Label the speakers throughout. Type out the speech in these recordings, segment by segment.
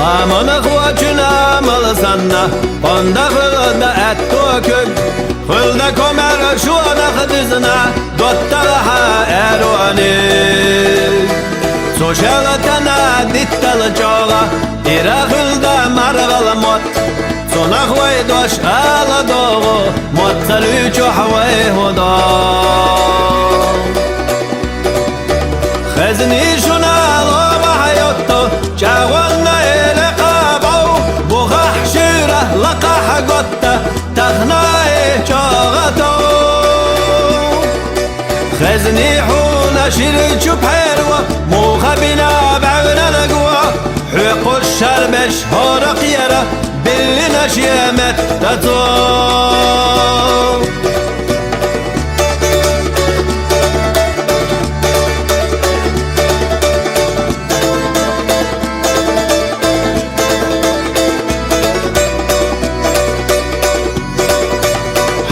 Speaker 1: Aman akvacına malı sanna Onda hılda et dökük Hılda komer şu anak dizine Dottalaha eroni Soşalatana dittalı çoğla İra hılda margal mot Sonak vay doş ala doğu Motsalü çoğvay huda Khezni şuna loba hayotto Çağvanna ele qabav Buğah şirah laqah gotta Tahnai çoğato Khezni huna şir çup herwa Muğa bina ba'na lagwa Huqu şarbeş horaq yara Billi naşyemet tato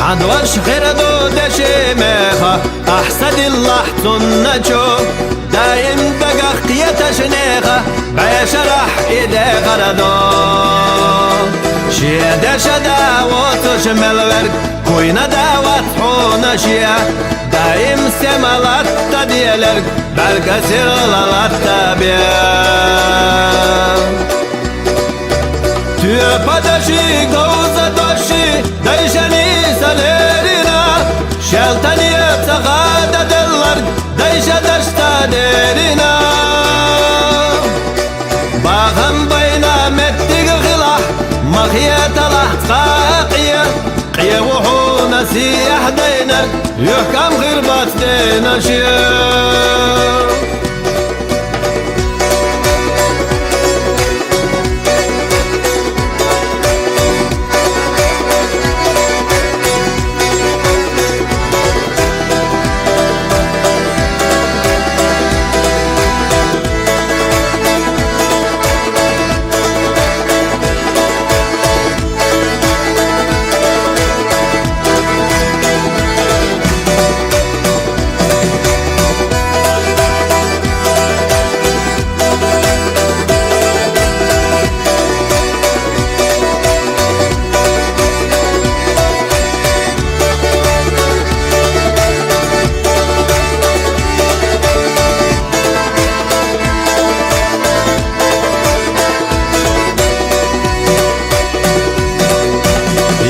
Speaker 1: عدوش خردو دشمخا أحسد الله تنجو دايم دقاق يتشنيخا بيشرح إيدي غردو شيا دشدا وتشمل ورق كوينة داوات حونا شيا دايم سمالات تديلرق بالكسر لالات تابيا Tüpa daşı gauza daşı Dayşani salerina Şeltaniye tsagada dellar Dayşa daşta derina Bağım bayna mettig gılah Mağiyet alah tsaqiya Qiya wuhuna siyah daynar Yuhkam gırbat denaşir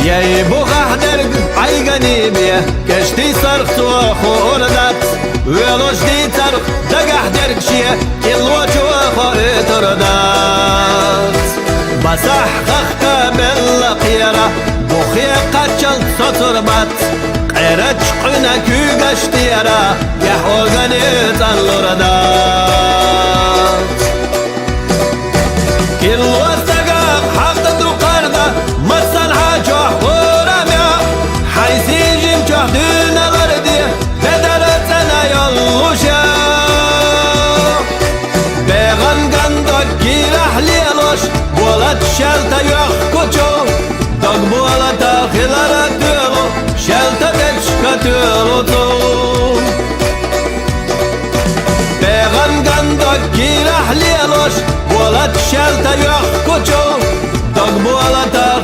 Speaker 1: ياي بوغح درق عيقاني بيه كشتي صرخت وخوردات ويلوش دي ترق دقح درق شيه كلوش وخوردات بسح خخكا بالقيرة بوخي قاتشل سطربات قيرج قنا كوغش ديرا يحوغاني تنلوردات كلوش دقاق حقد وقرده مصن حاجه ورميا حيسيجم جهدنا غردي بدرتنا يلوشا بيغن قندق كيرح ليلوش ولد شلتا يخكوشو دق بولتا خلالة دولو شلتا تشكا دولو بيغن قندق كيرح ليلوش ولد شلتا يخكوشو دق بولتا